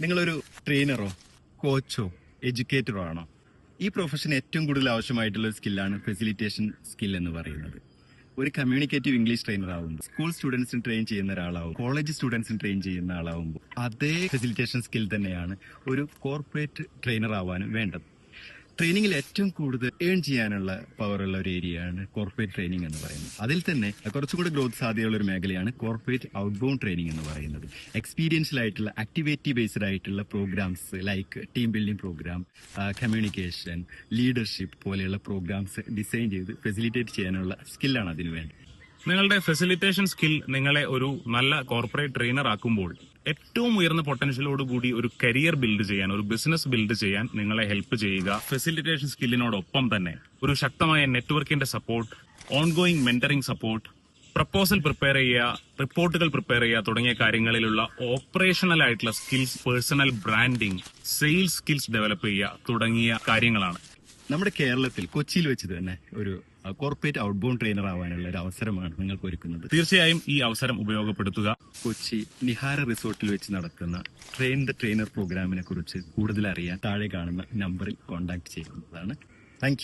നിങ്ങളൊരു ട്രെയിനറോ കോച്ചോ എഡ്യൂക്കേറ്ററോ ആണോ? ഈ പ്രൊഫഷൻ ഏറ്റവും കൂടുതൽ ആവശ്യമായിട്ടുള്ള ഒരു സ്കില്ലാണ് ഫെസിലിറ്റേഷൻ സ്കിൽ എന്ന് പറയുന്നത്. ഒരു കമ്മ്യൂണിക്കേറ്റീവ് ഇംഗ്ലീഷ് ട്രെയിനർ ആവുമ്പോൾ, സ്കൂൾ സ്റ്റുഡൻസിന് ട്രെയിൻ ചെയ്യുന്ന ഒരാളാവും, കോളേജ് സ്റ്റുഡൻസിന് ട്രെയിൻ ചെയ്യുന്ന ആളാവുമ്പോൾ അതേ ഫെസിലിറ്റേഷൻ സ്കിൽ തന്നെയാണ് ഒരു കോർപ്പറേറ്റ് ട്രെയിനർ ആവാനും വേണ്ടത്. ട്രെയിനിങ്ങിൽ ഏറ്റവും കൂടുതൽ ഏൺ ചെയ്യാനുള്ള പവർ ഉള്ള ഒരു ഏരിയയാണ് കോർപ്പറേറ്റ് ട്രെയിനിങ് എന്ന് പറയുന്നത്. അതിൽ തന്നെ കുറച്ചുകൂടി ഗ്രോത്ത് സാധ്യതയുള്ള ഒരു മേഖലയാണ് കോർപ്പറേറ്റ് ഔട്ട്ബൗണ്ട് ട്രെയിനിങ് എന്ന് പറയുന്നത്. എക്സ്പീരിയൻഷ്യൽ ആയിട്ടുള്ള ആക്ടിവിറ്റി ബേസ്ഡ് ആയിട്ടുള്ള programmes like team building programme, communication, leadership പോലെയുള്ള പ്രോഗ്രാംസ് ഡിസൈൻ ചെയ്ത് ഫെസിലിറ്റേറ്റ് ചെയ്യാനുള്ള സ്കില്ലാണ് അതിനു വേണ്ടി. നിങ്ങളുടെ ഫെസിലിറ്റേഷൻ സ്കിൽ നിങ്ങളെ ഒരു നല്ല കോർപ്പറേറ്റ് ട്രെയിനർ ആക്കുമ്പോൾ ഏറ്റവും ഉയർന്ന പൊട്ടൻഷ്യലോട് കൂടി ഒരു കരിയർ ബിൽഡ് ചെയ്യാൻ, ഒരു ബിസിനസ് ബിൽഡ് ചെയ്യാൻ നിങ്ങളെ ഹെൽപ്പ് ചെയ്യുക. ഫെസിലിറ്റേഷൻ സ്കില്ലിനോടൊപ്പം തന്നെ ഒരു ശക്തമായ നെറ്റ്വർക്കിന്റെ support, ongoing mentoring support, proposal prepare ചെയ്യുക, റിപ്പോർട്ടുകൾ പ്രിപ്പയർ ചെയ്യുക തുടങ്ങിയ കാര്യങ്ങളിലുള്ള ഓപ്പറേഷണൽ ആയിട്ടുള്ള skills, personal branding, sales skills develop ചെയ്യുക തുടങ്ങിയ കാര്യങ്ങളാണ്. നമ്മുടെ കേരളത്തിൽ കൊച്ചിയിൽ വെച്ച് തന്നെ ഒരു കോർപ്പറേറ്റ് ഔട്ട്ബൗണ്ട് ട്രെയിനർ ആവാനുള്ള ഒരു അവസരമാണ് നിങ്ങൾക്ക് ഒരുക്കുന്നത്. തീർച്ചയായും ഈ അവസരം ഉപയോഗപ്പെടുത്തുക. കൊച്ചി നിഹാര റിസോർട്ടിൽ വെച്ച് നടത്തുന്ന ട്രെയിൻ ദ ട്രെയിനർ പ്രോഗ്രാമിനെ കുറിച്ച് കൂടുതൽ അറിയാൻ താഴെ കാണുന്ന നമ്പറിൽ കോൺടാക്ട് ചെയ്യുന്നതാണ്. താങ്ക്